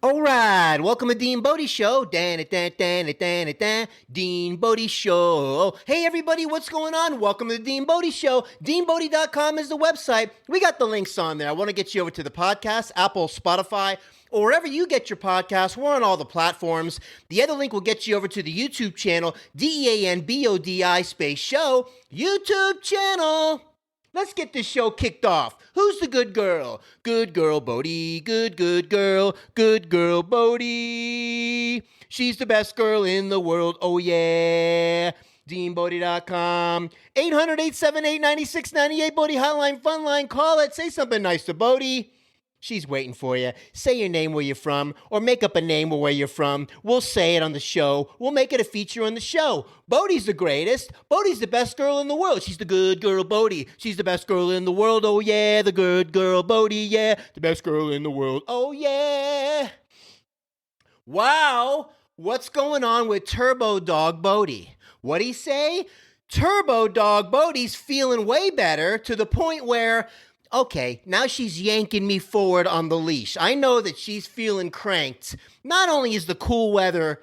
All right, welcome to DeanBodi Show. DeanBodi Show. Hey everybody, what's going on? Welcome to the DeanBodi Show. DeanBodi.com is the website. We got the links on there. I want to get you over to the podcast, Apple, Spotify, or wherever you get your podcasts. We're on all the platforms. The other link will get you over to the YouTube channel, DeanBodi space show, YouTube channel. Let's get this show kicked off. Who's the good girl? Good girl, Bodi. Good girl. Good girl, Bodi. She's the best girl in the world. Oh, yeah. DeanBodi.com. 800-878-9698. Bodi Hotline, Fun Line. Call it. Say something nice to Bodi. She's waiting for you. Say your name, where you're from, or make up a name where you're from. We'll say it on the show. We'll make it a feature on the show. Bodi's the greatest. Bodi's the best girl in the world. She's the good girl, Bodi. She's the best girl in the world. Oh, yeah. The good girl, Bodi. Yeah. The best girl in the world. Oh, yeah. Wow. What's going on with Turbo Dog Bodi? What'd he say? Turbo Dog Bodi's feeling way better to the point where... okay, now she's yanking me forward on the leash. I know that she's feeling cranked. Not only is the cool weather,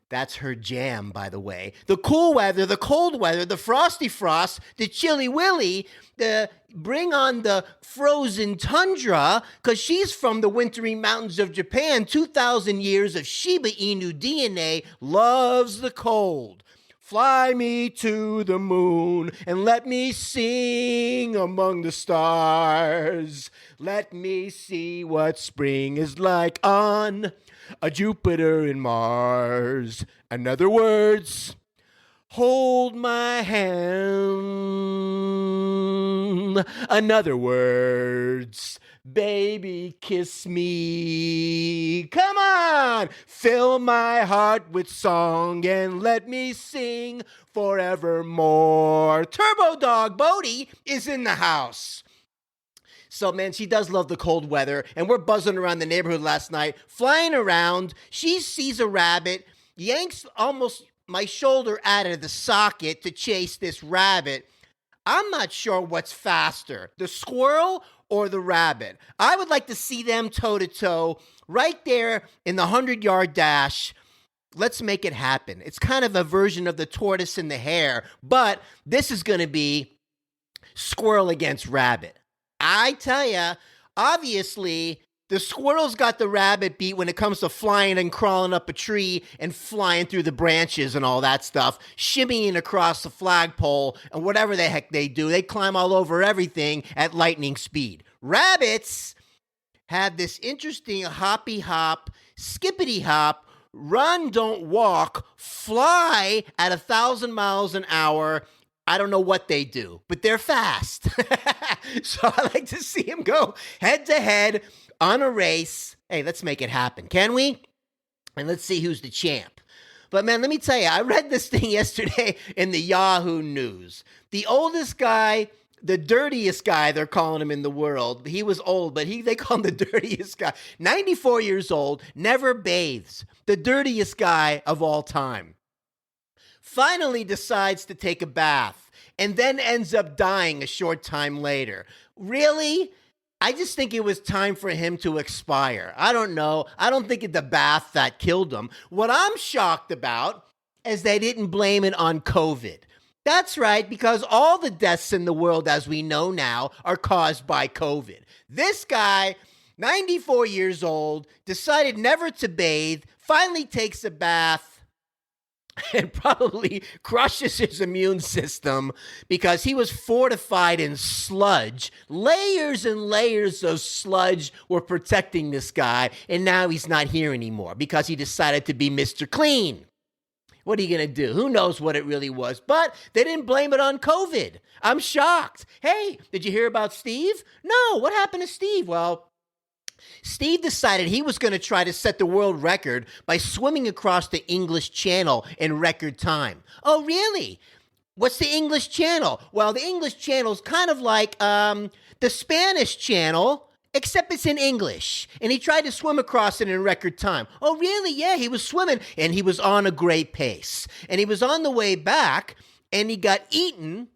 that's her jam, by the way. The cool weather, the cold weather, the frosty frost, the chilly willy, the bring on the frozen tundra, because she's from the wintry mountains of Japan. 2,000 years of Shiba Inu DNA, loves the cold. Fly me to the moon and let me sing among the stars. Let me see what spring is like on a Jupiter and Mars. In other words, hold my hand. In other words, baby, kiss me. Come on! Fill my heart with song and let me sing forevermore. Turbo Dog Bodi is in the house. So, man, she does love the cold weather, and we're buzzing around the neighborhood last night, flying around. She sees a rabbit, yanks almost my shoulder out of the socket to chase this rabbit. I'm not sure what's faster, the squirrel or the rabbit. I would like to see them toe-to-toe right there in the 100-yard dash. Let's make it happen. It's kind of a version of the tortoise and the hare, but this is going to be squirrel against rabbit. I tell ya, obviously, the squirrel's got the rabbit beat when it comes to flying and crawling up a tree and flying through the branches and all that stuff, shimmying across the flagpole and whatever the heck they do. They climb all over everything at lightning speed. Rabbits have this interesting hoppy hop, skippity hop, run, don't walk, fly at 1,000 miles an hour. I don't know what they do, but they're fast. So I like to see them go head to head on a race. Hey, let's make it happen, can we? And let's see who's the champ. But man, let me tell you, I read this thing yesterday in the Yahoo News. The oldest guy, the dirtiest guy, they're calling him in the world. He was old, but they call him the dirtiest guy. 94 years old, never bathes. The dirtiest guy of all time. Finally decides to take a bath and then ends up dying a short time later. Really? I just think it was time for him to expire. I don't know. I don't think it's the bath that killed him. What I'm shocked about is they didn't blame it on COVID. That's right, because all the deaths in the world, as we know now, are caused by COVID. This guy, 94 years old, decided never to bathe, finally takes a bath, and probably crushes his immune system because he was fortified in sludge. Layers and layers of sludge were protecting this guy, and now he's not here anymore because he decided to be Mr. Clean. What are you going to do? Who knows what it really was? But they didn't blame it on COVID. I'm shocked. Hey, did you hear about Steve? No, what happened to Steve? Well, Steve decided he was going to try to set the world record by swimming across the English Channel in record time. Oh, really? What's the English Channel? Well, the English Channel is kind of like the Spanish Channel, except it's in English. And he tried to swim across it in record time. Oh, really? Yeah, he was swimming, and he was on a great pace. And he was on the way back, and he got eaten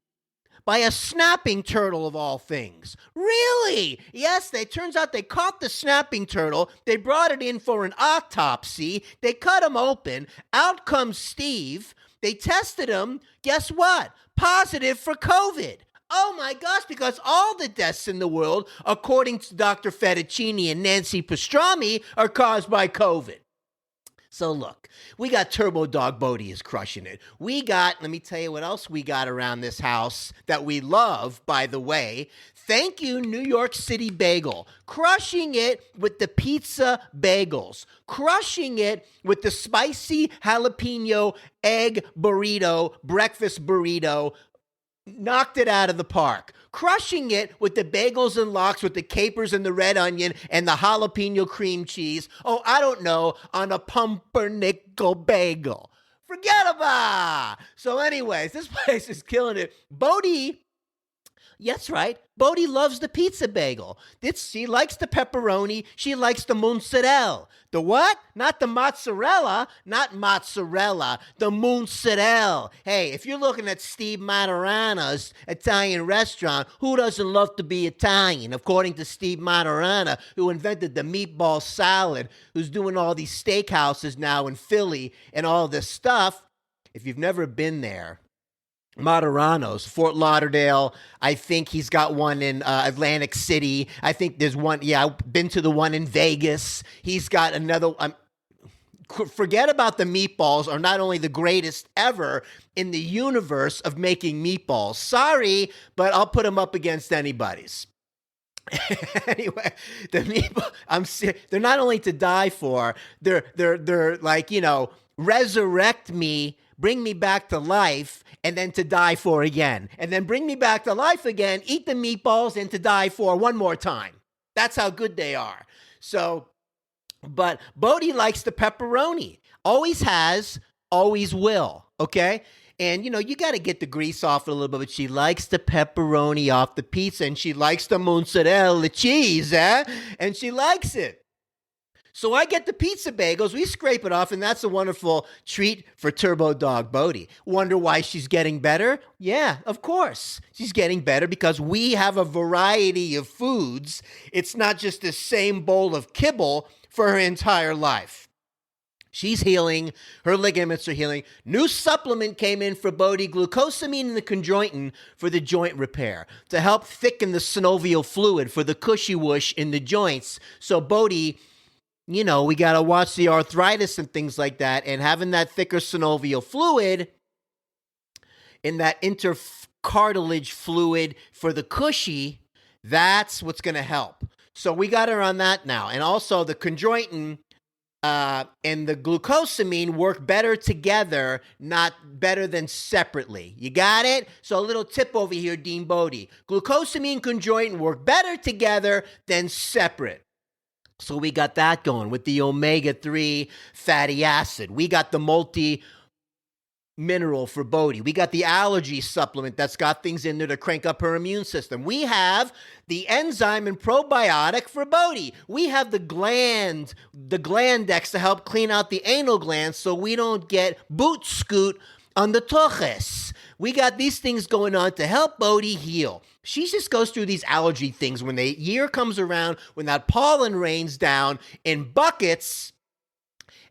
by a snapping turtle of all things. Really? Yes, it turns out they caught the snapping turtle. They brought it in for an autopsy. They cut him open. Out comes Steve. They tested him. Guess what? Positive for COVID. Oh my gosh, because all the deaths in the world, according to Dr. Fettuccini and Nancy Pastrami, are caused by COVID. So look, we got Turbo Dog Bodi is crushing it. Let me tell you what else we got around this house that we love, by the way. Thank you, New York City Bagel. Crushing it with the pizza bagels. Crushing it with the spicy jalapeno egg burrito, breakfast burrito. Knocked it out of the park. Crushing it with the bagels and lox with the capers and the red onion and the jalapeno cream cheese. Oh, I don't know, on a pumpernickel bagel. Forget about it. So anyways, this place is killing it. Bodi, that's right, Bodi loves the pizza bagel. She likes the pepperoni. She likes the mozzarella. The what? Not the mozzarella. Not mozzarella. The mozzarella. Hey, if you're looking at Steve Maturana's Italian restaurant, who doesn't love to be Italian? According to Steve Maturana, who invented the meatball salad, who's doing all these steakhouses now in Philly and all this stuff. If you've never been there, Maturano's, Fort Lauderdale. I think he's got one in Atlantic City. I think there's one. Yeah, I've been to the one in Vegas. He's got another. Forget about the meatballs are not only the greatest ever in the universe of making meatballs. Sorry, but I'll put them up against anybody's. Anyway, the meatball. They're not only to die for. They're like, resurrect me, bring me back to life, and then to die for again. And then bring me back to life again, eat the meatballs, and to die for one more time. That's how good they are. So, but Bodi likes the pepperoni. Always has, always will, okay? And, you got to get the grease off it a little bit, but she likes the pepperoni off the pizza, and she likes the mozzarella cheese, and she likes it. So I get the pizza bagels, we scrape it off, and that's a wonderful treat for Turbo Dog Bodi. Wonder why she's getting better? Yeah, of course. She's getting better because we have a variety of foods. It's not just the same bowl of kibble for her entire life. She's healing. Her ligaments are healing. New supplement came in for Bodi, glucosamine in the conjointin for the joint repair to help thicken the synovial fluid for the cushy whoosh in the joints. So Bodi, we got to watch the arthritis and things like that. And having that thicker synovial fluid in that intercartilage fluid for the cushy, that's what's going to help. So we got her on that now. And also the conjointin and the glucosamine work better together, not better than separately. You got it? So a little tip over here, DeanBodi. Glucosamine, conjointin work better together than separate. So we got that going with the omega-3 fatty acid. We got the multi-mineral for Bodi. We got the allergy supplement that's got things in there to crank up her immune system. We have the enzyme and probiotic for Bodi. We have the Glandex to help clean out the anal glands so we don't get boot scoot on the toches. We got these things going on to help Bodi heal. She just goes through these allergy things when the year comes around, when that pollen rains down in buckets.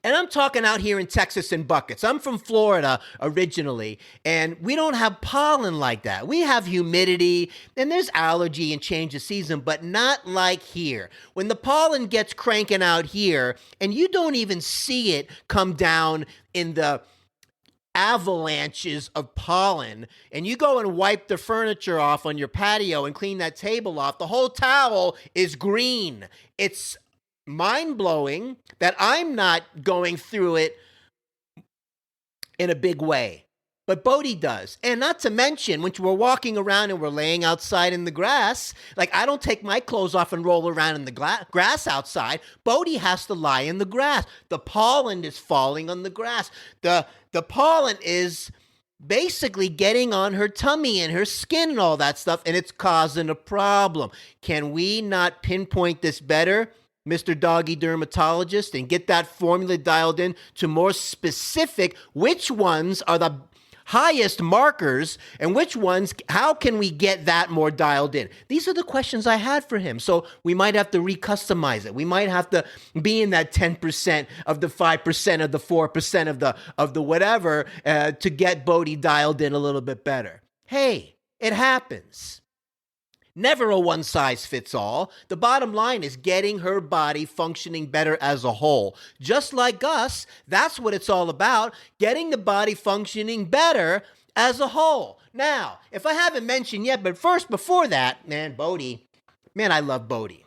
And I'm talking out here in Texas in buckets. I'm from Florida originally, and we don't have pollen like that. We have humidity, and there's allergy and change of season, but not like here. When the pollen gets cranking out here, and you don't even see it come down in the avalanches of pollen, and you go and wipe the furniture off on your patio and clean that table off, the whole towel is green. It's mind-blowing that I'm not going through it in a big way, but Bodi does. And not to mention, when we're walking around and we're laying outside in the grass, like I don't take my clothes off and roll around in the grass outside. Bodi has to lie in the grass. The pollen is falling on the grass. The pollen is basically getting on her tummy and her skin and all that stuff, and it's causing a problem. Can we not pinpoint this better, Mr. Doggy Dermatologist, and get that formula dialed in to more specific which ones are the highest markers, and which ones, how can we get that more dialed in? These are the questions I had for him. So we might have to recustomize it. We might have to be in that 10% of the 5% of the 4% of the whatever to get Bodi dialed in a little bit better. Hey, it happens. Never a one-size-fits-all. The bottom line is getting her body functioning better as a whole. Just like us, that's what it's all about, getting the body functioning better as a whole. Now, if I haven't mentioned yet, but first, before that, Bodi, I love Bodi.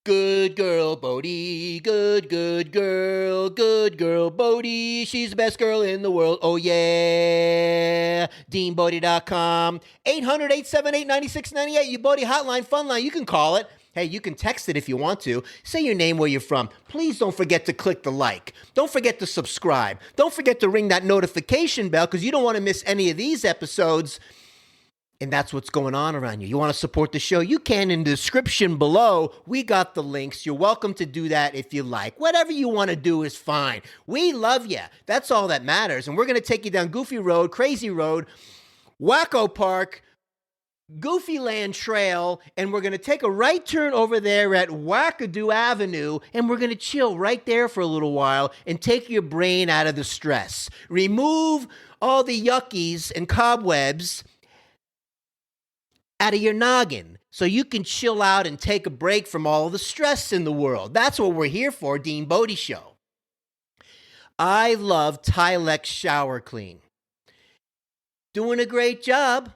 Good girl, Bodi, good girl, Bodi. She's the best girl in the world, oh yeah. DeanBodi.com, 800-878-9698, your Bodi hotline, fun line, you can call it. Hey, you can text it if you want to. Say your name, where you're from. Please don't forget to click the like. Don't forget to subscribe. Don't forget to ring that notification bell because you don't want to miss any of these episodes. And that's what's going on around you. You want to support the show? You can in the description below. We got the links. You're welcome to do that if you like. Whatever you want to do is fine. We love you. That's all that matters. And we're going to take you down Goofy Road, Crazy Road, Wacko Park, Goofy Land Trail, and we're going to take a right turn over there at Wackadoo Avenue, and we're going to chill right there for a little while and take your brain out of the stress. Remove all the yuckies and cobwebs out of your noggin so you can chill out and take a break from all the stress in the world. That's what we're here for, DeanBodi Show. I love Tilex Shower Clean. Doing a great job,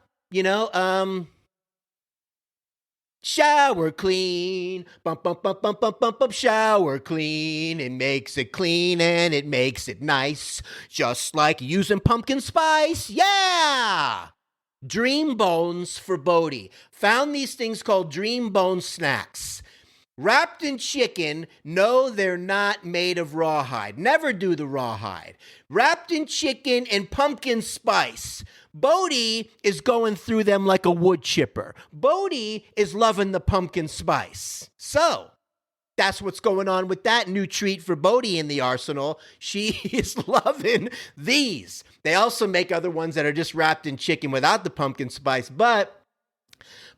shower clean, bump, bump, bump, bump, bump, bump, bump, shower clean. It makes it clean and it makes it nice, just like using pumpkin spice, yeah! Dream Bones for Bodi. Found these things called Dream Bone snacks. Wrapped in chicken. No, they're not made of rawhide. Never do the rawhide. Wrapped in chicken and pumpkin spice. Bodi is going through them like a wood chipper. Bodi is loving the pumpkin spice. So, that's what's going on with that new treat for Bodi in the arsenal. She is loving these. They also make other ones that are just wrapped in chicken without the pumpkin spice, but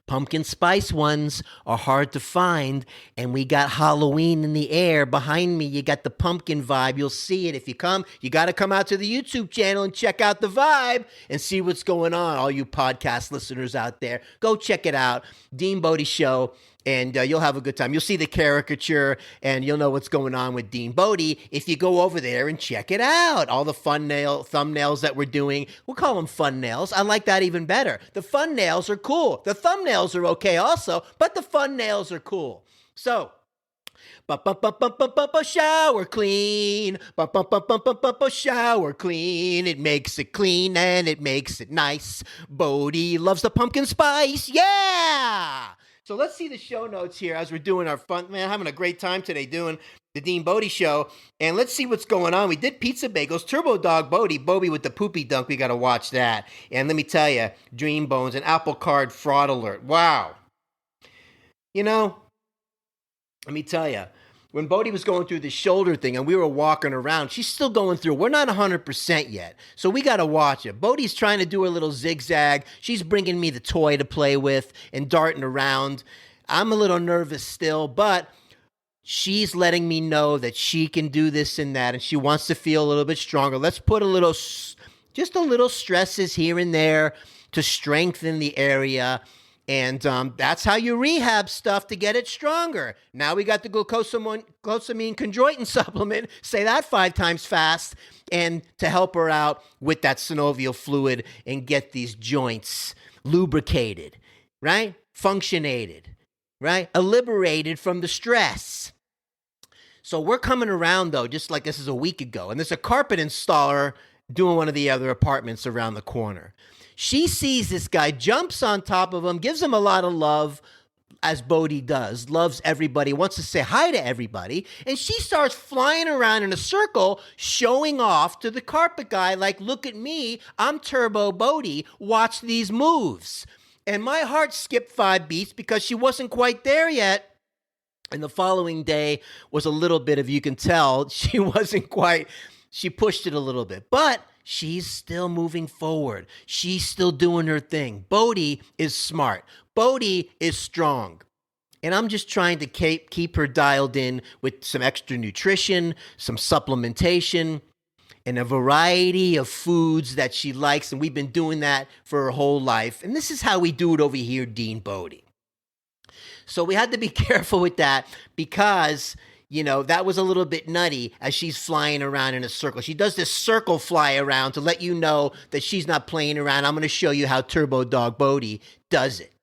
pumpkin spice ones are hard to find, and we got Halloween in the air. Behind me, you got the pumpkin vibe. You'll see it if you come. You got to come out to the YouTube channel and check out the vibe and see what's going on, all you podcast listeners out there. Go check it out, DeanBodi Show. And you'll have a good time. You'll see the caricature, and you'll know what's going on with DeanBodi if you go over there and check it out. All the thumbnails that we're doing, we'll call them fun nails. I like that even better. The fun nails are cool. The thumbnails are okay also, but the fun nails are cool. So, shower clean, shower clean. It makes it clean and it makes it nice. Bodi loves the pumpkin spice, yeah! So let's see the show notes here as we're doing our fun, having a great time today doing the DeanBodi Show. And let's see what's going on. We did pizza bagels, Turbo Dog Bodi, Bobby with the poopy dunk. We got to watch that. And let me tell you, Dream Bones and Apple Card fraud alert. Wow. Let me tell you, when Bodi was going through the shoulder thing and we were walking around, she's still going through. We're not 100% yet, so we got to watch it. Bodi's trying to do her little zigzag. She's bringing me the toy to play with and darting around. I'm a little nervous still, but she's letting me know that she can do this and that, and she wants to feel a little bit stronger. Let's put just a little stresses here and there to strengthen the area. And that's how you rehab stuff to get it stronger. Now we got the glucosamine chondroitin supplement. Say that 5 times fast. And to help her out with that synovial fluid and get these joints lubricated, right? Functionated, right? Liberated from the stress. So we're coming around, though, just like this is a week ago. And there's a carpet installer doing one of the other apartments around the corner. She sees this guy, jumps on top of him, gives him a lot of love, as Bodi does, loves everybody, wants to say hi to everybody, and she starts flying around in a circle, showing off to the carpet guy, like, look at me, I'm Turbo Bodi, watch these moves. And my heart skipped 5 beats because she wasn't quite there yet. And the following day was a little bit of, you can tell, she pushed it a little bit. But she's still moving forward. She's still doing her thing. Bodi is smart. Bodi is strong. And I'm just trying to keep her dialed in with some extra nutrition, some supplementation, and a variety of foods that she likes. And we've been doing that for her whole life. And this is how we do it over here, DeanBodi. So we had to be careful with that because, that was a little bit nutty as she's flying around in a circle. She does this circle fly around to let you know that she's not playing around. I'm going to show you how Turbo Dog Bodi does it.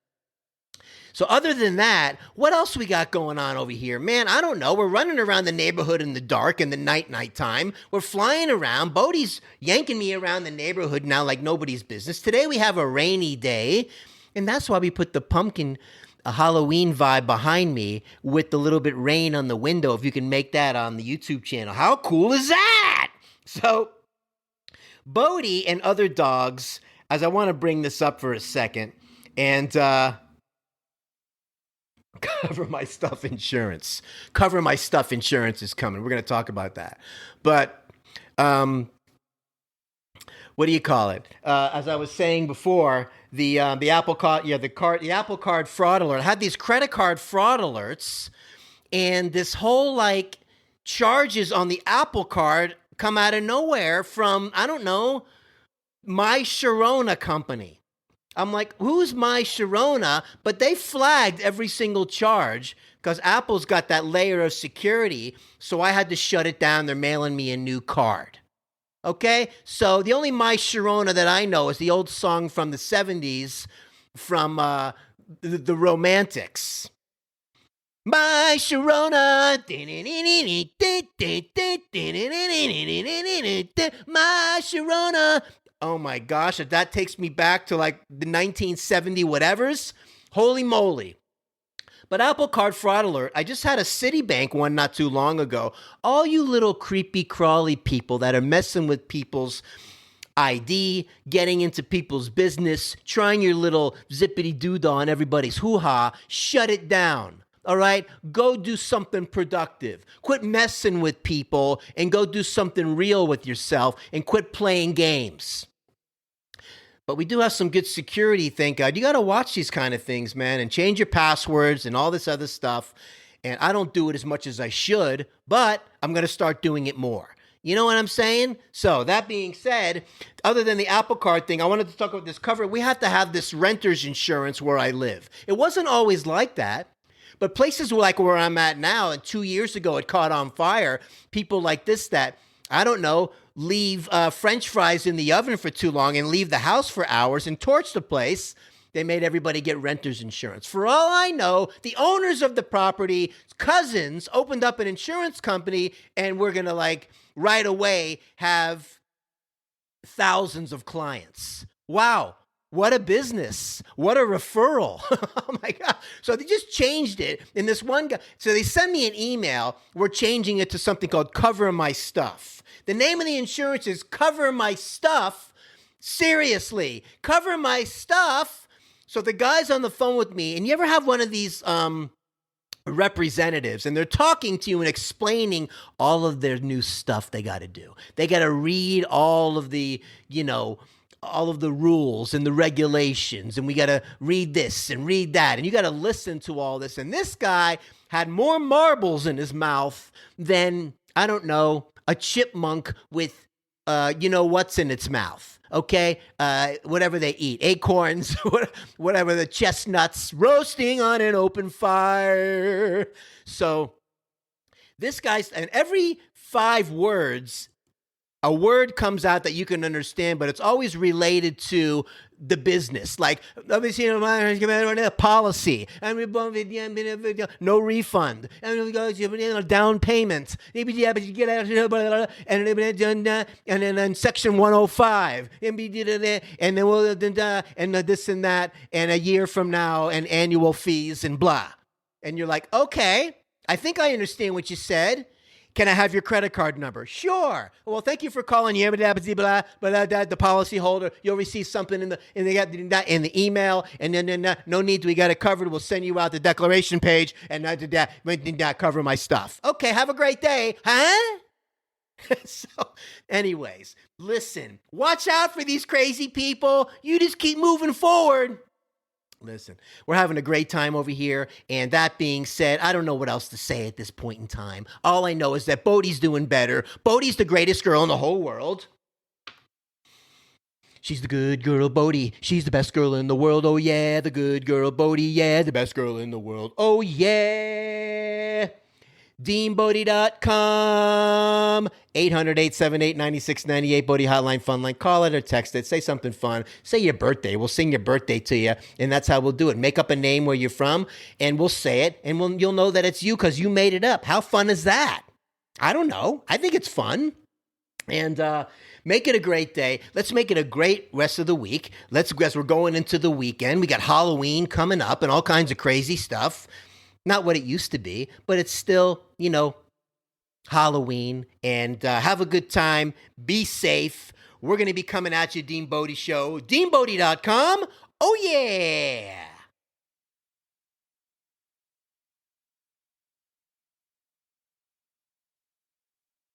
So other than that, what else we got going on over here? Man, I don't know. We're running around the neighborhood in the dark in the nighttime. We're flying around. Bodi's yanking me around the neighborhood now like nobody's business. Today we have a rainy day, and that's why we put the pumpkin Halloween vibe behind me with the little bit rain on the window, if you can make that on the YouTube channel. How cool is that? So Bodi and other dogs, as I want to bring this up for a second, and Cover My Stuff insurance. Cover My Stuff insurance is coming. We're going to talk about that. But what do you call it? As I was saying before, the Apple Card, the Apple Card fraud alert. I had these credit card fraud alerts, and this whole charges on the Apple Card come out of nowhere from, I don't know, My Sharona company. I'm like, who's My Sharona? But they flagged every single charge because Apple's got that layer of security. So I had to shut it down. They're mailing me a new card. Okay? So the only My Sharona that I know is the old song from the 70s from the Romantics. My Sharona. My Sharona. Oh my gosh, that takes me back to the 1970 whatevers. Holy moly. But Apple Card fraud alert, I just had a Citibank one not too long ago. All you little creepy crawly people that are messing with people's ID, getting into people's business, trying your little zippity doodah on everybody's hoo-ha, shut it down. All right, go do something productive. Quit messing with people and go do something real with yourself and quit playing games. But we do have some good security, thank God. You got to watch these kind of things, man, and change your passwords and all this other stuff. And I don't do it as much as I should, but I'm going to start doing it more. You know what I'm saying? So that being said, other than the Apple Card thing, I wanted to talk about this cover. We have to have this renter's insurance where I live. It wasn't always like that. But places like where I'm at now, and 2 years ago it caught on fire, people like this that, I don't know, leave French fries in the oven for too long and leave the house for hours and torch the place. They made everybody get renter's insurance. For all I know, the owners of the property, cousins, opened up an insurance company, and we're going to right away have thousands of clients. Wow. What a business. What a referral. Oh my God. So they just changed it. And this one guy, so they send me an email. We're changing it to something called Cover My Stuff. The name of the insurance is Cover My Stuff. Seriously, Cover My Stuff. So the guy's on the phone with me, and you ever have one of these representatives, and they're talking to you and explaining all of their new stuff they got to do. They got to read all of the, all of the rules and the regulations, and we got to read this and read that, and you got to listen to all this. And this guy had more marbles in his mouth than, I don't know, a chipmunk with, what's in its mouth. Okay, whatever they eat, acorns, whatever, the chestnuts roasting on an open fire. So this guy's, and every 5 words, a word comes out that you can understand, but it's always related to the business. Like, let me see a policy, no refund, down payment, and then section 105, and then we'll and this and that, and a year from now, and annual fees and blah. And you're like, okay, I think I understand what you said. Can I have your credit card number? Sure. Well, thank you for calling. The policy holder. You'll receive something in the email, and then no need. We got it covered. We'll send you out the declaration page, and cover my stuff. Okay. Have a great day, huh? So, anyways, listen, watch out for these crazy people. You just keep moving forward. Listen, we're having a great time over here. And that being said, I don't know what else to say at this point in time. All I know is that Bodi's doing better. Bodi's the greatest girl in the whole world. She's the good girl, Bodi. She's the best girl in the world. Oh, yeah, the good girl, Bodi. Yeah, the best girl in the world. Oh, yeah. DeanBodi.com. 800-878-9698. Bodi Hotline, Fun Line. Call it or text it. Say something fun. Say your birthday. We'll sing your birthday to you, and that's how we'll do it. Make up a name where you're from, and we'll say it, and you'll know that it's you because you made it up. How fun is that? I don't know. I think it's fun. And make it a great day. Let's make it a great rest of the week. As we're going into the weekend. We got Halloween coming up and all kinds of crazy stuff. Not what it used to be, but it's still, Halloween. And have a good time. Be safe. We're going to be coming at you, DeanBodi Show. DeanBodi.com. Oh, yeah.